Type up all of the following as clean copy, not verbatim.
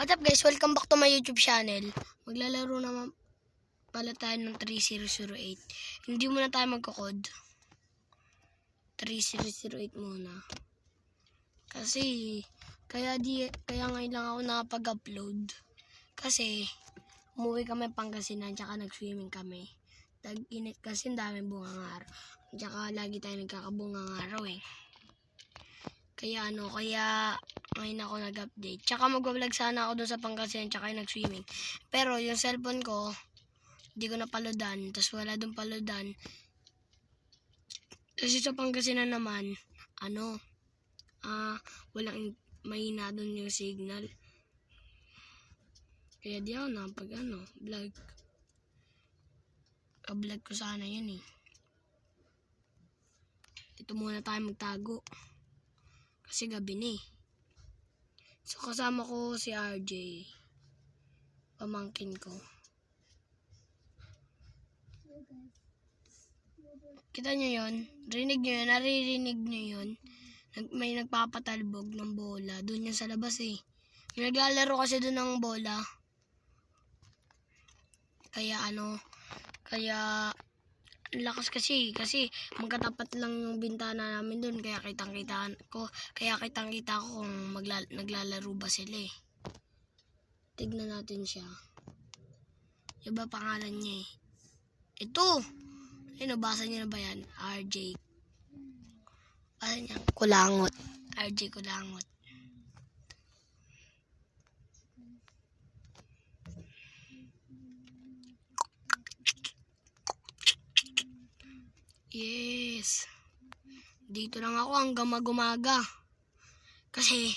What's up guys? Welcome back to my YouTube channel. Maglalaro naman pala tayo ng 3008. Hindi muna tayo magkakod. 3008 muna. Kasi kaya ngayon lang ako nakapag-upload. Kasi umuwi kami Pangasinan tsaka nag-swimming kami. Tag-init kasi ang daming bungang araw. Tsaka lagi tayo nagkakabungang araw eh. Kaya ngayon ako nag-update. Tsaka mag-vlog sana ako doon sa Pangasinan tsaka nag-swimming. Pero yung cellphone ko, hindi ko napaloadan. Tapos wala doon paloadan. Kasi sa Pangasinan naman, walang mahina doon yung signal. Kaya di ako vlog. Vlog ko sana yun eh. Dito muna tayo magtago. Kasi gabi na eh. So kasama ko si RJ. Pamangkin ko. Kita nyo yun? Naririnig nyo yun? May nagpapatalbog ng bola. Doon yan sa labas eh. May naglalaro kasi doon ng bola. Kaya ang lakas kasi magkatapat lang yung bintana namin doon, kaya kitang-kita ko kung naglalaro ba sila eh. Tignan natin siya. Yung ba pangalan niya eh? Ito! Basa niyo na ba yan? RJ. Basa niya, Kulangot. RJ Kulangot. Yes. Dito lang ako hanggang mag-umaga. Kasi,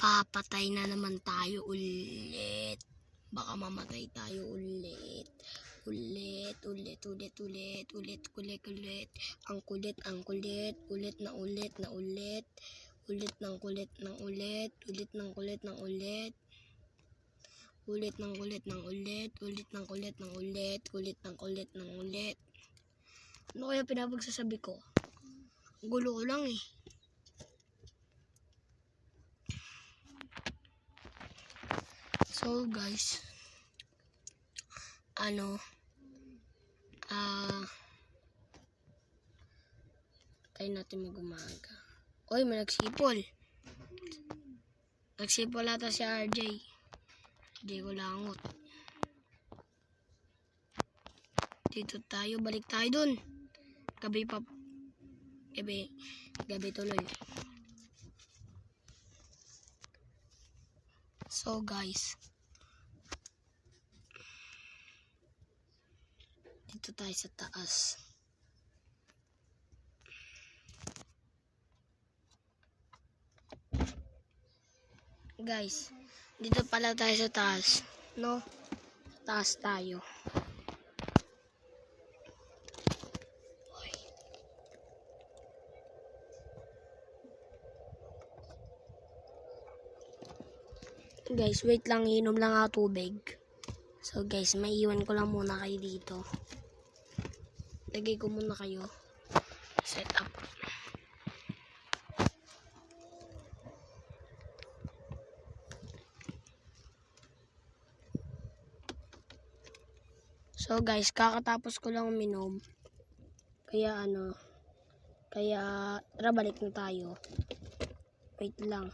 papatay na naman tayo ulit. Baka mamatay tayo ulit. Ulit. Ang kulit. Ulit ng ulit. Ulit ng kulit ng ulit. Ulit ng kulit ng ulit. Ulit ng kulit ng ulit. Ulit ng kulit ng ulit. Ulit ng kulit ng ulit. Ano kaya pinapagsasabi ko? Gulo ko lang eh. So guys, tayo natin mag-umaga. Oy, may nagsipol. Nagsipol ata si RJ. Hindi ko langot. Dito tayo, balik tayo dun. Gabi tuloy. So guys, dito tayo sa taas. Guys, dito pala tayo sa taas, no? Taas tayo. Guys, wait lang, inom lang ako tubig. So guys, maiiwan ko lang muna kayo dito. Lagay ko muna kayo. Set up. So guys, kakatapos ko lang uminom. Kaya tara balik na tayo. Wait lang.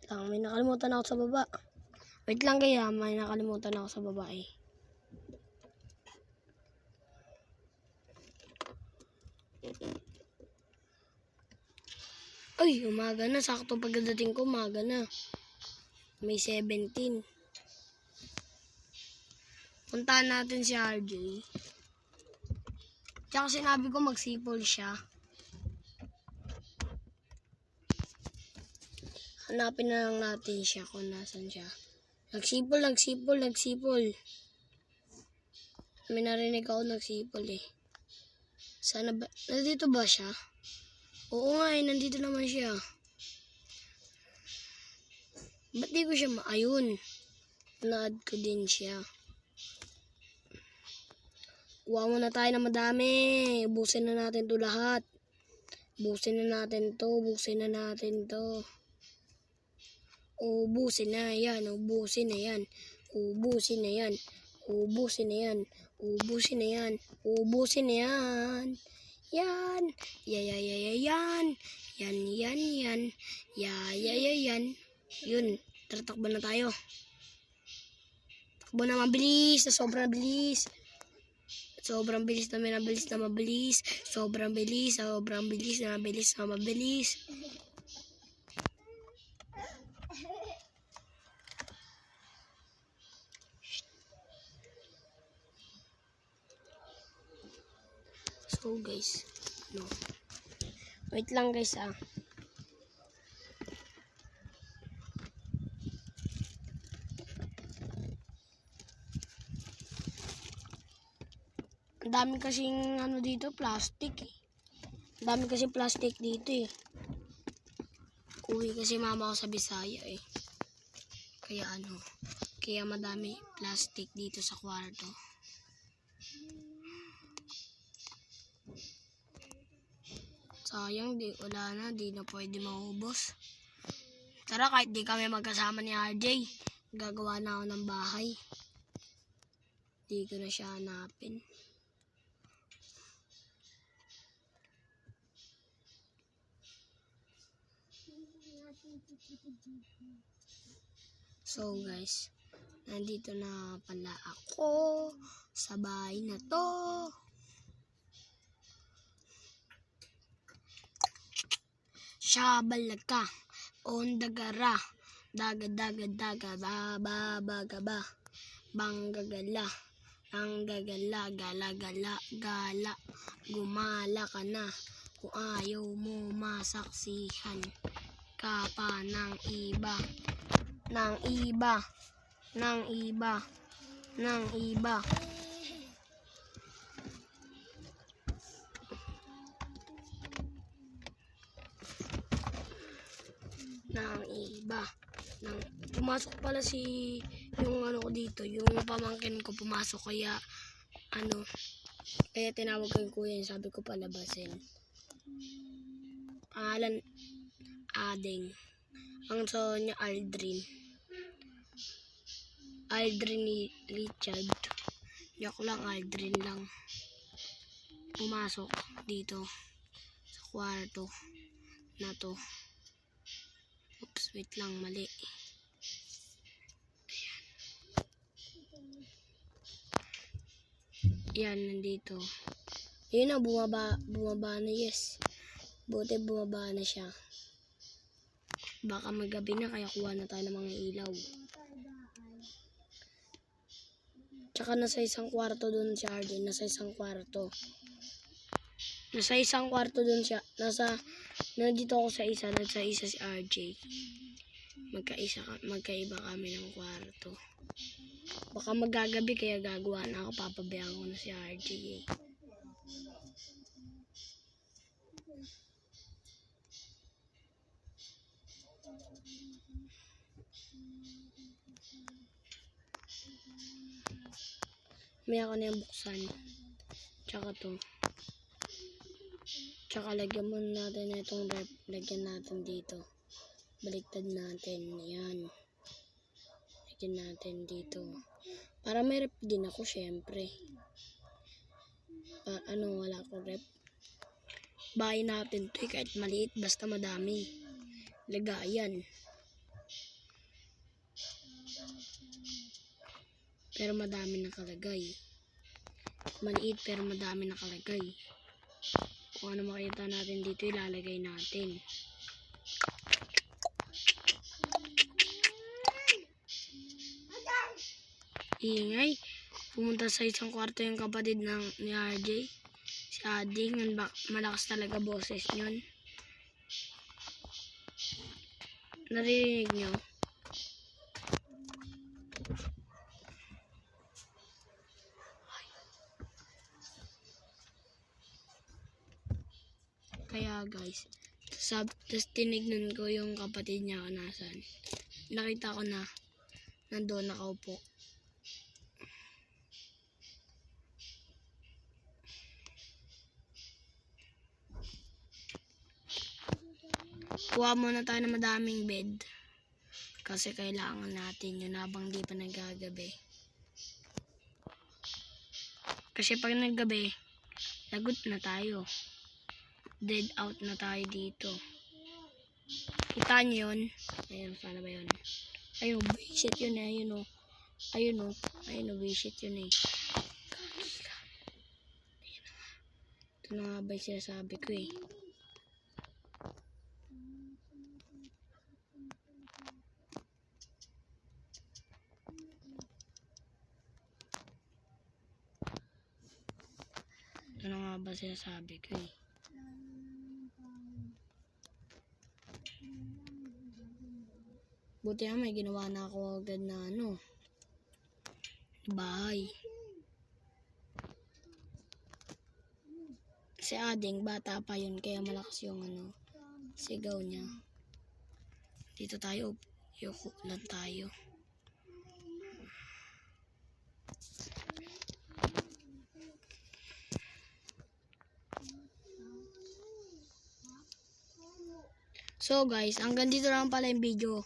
May nakalimutan ako sa baba. Wait lang kaya, may nakalimutan ako sa baba eh. Ay, umaga na. Sakto pagdating ko, umaga na. May 17. Puntahan natin si RJ. Tsaka sinabi ko magsipol siya. Hanapin na lang natin siya kung nasan siya. Nagsipol. May narinig ako nagsipol eh. Sana ba? Nandito ba siya? Oo nga eh, nandito naman siya. Ba't di ko siya ayun. Na-add ko din siya. Kuha muna tayo na madami. Ubusin na natin ito lahat. Ubusin na natin to. Ubusin na natin to. Ubusin na yan. Ubusin na yan. Ubusin na yan. Ubusin na yan. Ubusin na yan. Ubusin na yan. Yan. Yan. Yan. Yan. Yun. Tatakbo na tayo. Takbo na mabilis. Sobrang bilis. Sobrang bilis na mabilis. Sobrang bilis. Sobrang bilis na mabilis. So guys, no. Wait lang guys ah. Ang dami kasing ano dito, plastic eh. Ang dami kasing plastic dito eh. Uwi kasi mama ko sa Bisaya eh. Kaya madami plastic dito sa kwarto. Sayang, wala na, di na pwede maubos. Tara, kahit di kami magkasama ni RJ, gagawa na ako ng bahay. Di ko na siya hanapin. So guys, nandito na pala ako sa bahay na to. Shabalaka, on dagara, daga, ba, banggagala, gala, gala, gumala ka na, kung ayaw mo masaksihan ka pa ng iba. Pumasok pala yung ano ko dito, yung pamangkin ko pumasok, kaya tinawag ko yung kuya, sabi ko palabasin. Pangalan Ading. Ang so niya Aldrin Richard. Joke lang, Aldrin lang. Pumasok dito sa kwarto na to. Oops, wait lang, mali. Yan, nandito. Yun na, bumaba na, yes. Buti bumaba na siya. Baka magabi na, kaya kuha na tayo ng mga ilaw. Tsaka nasa isang kwarto dun si RJ. Nasa isang kwarto dun siya. Nandito ako sa isa. Nasa isa si RJ. Magkaiba kami ng kwarto. Baka magagabi, kaya gagawa na ako. Papabayaan ko na si RJ eh. May ako na yung buksan. Tsaka to. Tsaka lagyan muna natin itong rep. Lagyan natin dito. Baliktad natin. Yan. Lagyan natin dito. Para may rep din ako, syempre. Wala akong rep. Bahay natin to kahit maliit. Basta madami. Lagayan. Pero madami nakalagay. Maliit pero madami nakalagay. Kung ano makita natin dito, ilalagay natin. Ingay. Pumunta sa isang kwarto yung kapatid ni RJ. Si Ading. Malakas talaga boses yun. Naririnig nyo? Kaya guys, tapos tinignan ko yung kapatid niya kung nasan. Nakita ko na nandoon nakaupo. Kuha muna tayo ng madaming bed. Kasi kailangan natin yun habang di pa nagagabi. Kasi pag naggabi, lagot na tayo. Dead out na tayo dito. Kita nyo yun? Ayun, paano ba yun? Ayun, visit yun eh. Ayun o. Ayun o. Ayun o, visit yun eh. Ito na nga ba yung sinasabi ko eh. Ito na nga ba sinasabi ko eh. Buti nga may ginawa na ako agad na bahay. Si Ading, bata pa yun, kaya malakas yung sigaw niya. Dito tayo, yuko lang tayo. So guys, hanggang dito lang pala yung video.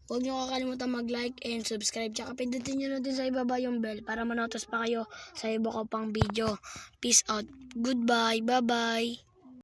Huwag nyo kakalimutan mag-like and subscribe. Tsaka pindutin nyo na din sa ibaba yung bell para manotos pa kayo sa iba ko pang video. Peace out. Goodbye. Bye-bye.